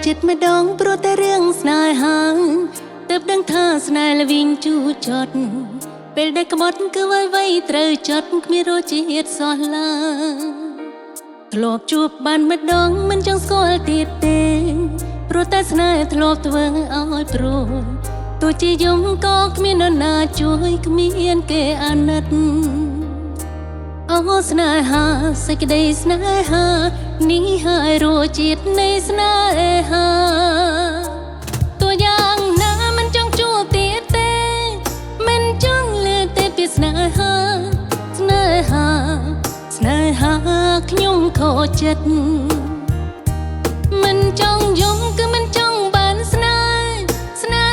ចិត្តម្ដងព្រោះតែរឿងស្នេហាទើបដឹងថាស្នេហ៍ល្វីងជូរចត់ពេលដែលក្បត់គឺអ្វីត្រូវចត់គ្មានរសជាតិសោះឡើយធ្លាប់ជួបបានម្ដងមិនចង់ស្គាល់ទៀតទេព្រោះតែស្នេហ៍ធ្លាប់ធ្វើឲ្យព្រួយទោះជាយំក៏គ្មាននរណាជួយគ្មានគេអាណិតអូស្នេហាសេចក្តីស្នេហានេះហើយរសជាតិនៃស្នេហាតួយ៉ាងណាមិនចង់ជួបទៀតទេមិនចង់លើទេពីស្នេហាស្នេហាស្នេហាខ្ញុំខកចិត្តមិនចង់យំគឺមិនចង់បានស្នេ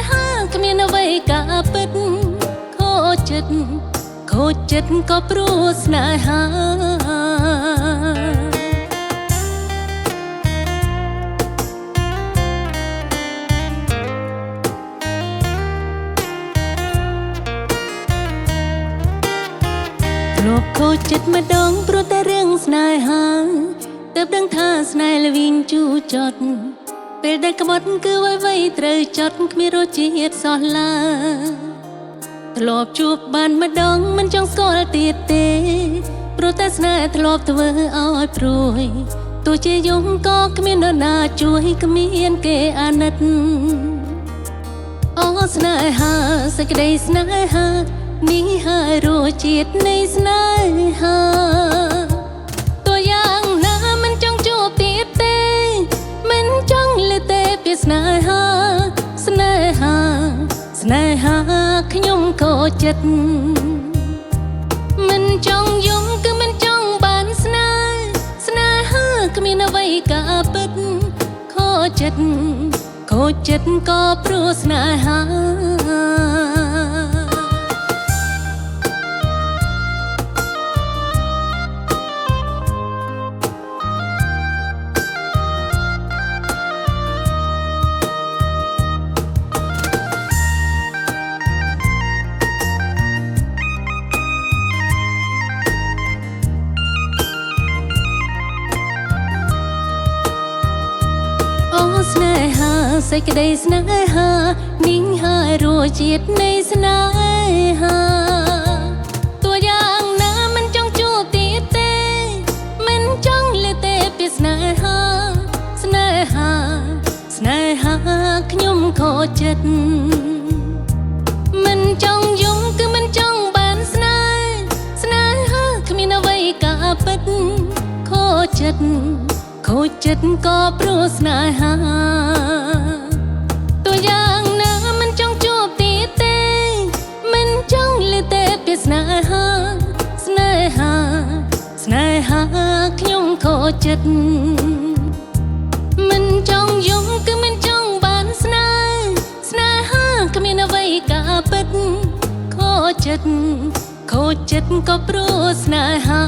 ហាគ្មានអ្វីការពិតខកចិត្តក៏ព្រោះស្នេហាធ្លាប់ខកចិត្តម្ដងព្រោះតែរឿងស្នេហាទើបដឹងថាស្នេហ៍ល្វីងជូរចត់ពេលដែលក្បត់គឺអ្វីត្រូវចត់គ្មានរសជាតិសោះឡើយធ្លាប់ជួបបានម្ដងមិនចង់ស្គាល់ទៀតទេព្រោះតែស្នេហ៍ធ្លាប់ធ្វើឲ្យព្រួយទោះជាយំក៏គ្មាននរណាជួយគ្មានគេអាណិតអូស្នេហាសេចក្តីស្នេហានេះហើយរសជាតិនៃស្នេហាតួយ៉ាងណាមិនចង់ជួបទៀតទេមិនចង់លើទេពីស្នេហាស្នេហាខ្ញុំខកចិត្តមិនចង់យំគឺមិនចង់បានស្នេហាគ្មានអ្វីការពិតខកចិត្តក៏ព្រោះស្នេហាស្នេហាសេចក្តីស្នេហានេះហើយរសជាតិនៃស្នេហាតួយ៉ាងណាមិនចង់ជួបទៀតទេមិនចង់លើទេពីស្នេហាខ្ញុំខកចិត្តមិនចង់យំគឺមិនចង់បានស្នេហាគ្មានអ្វីការពិតខកចិត្តក៏ព្រោះស្នេហាតួយ៉ាងណាមិនចង់ជួបទៀតទេមិនចង់លើទេពីស្នេហាខ្ញុំខកចិត្តមិនចង់យំគឺមិនចង់បានស្នេហាគ្មានអ្វីការពិតខកចិត្តក៏ព្រោះស្នេហា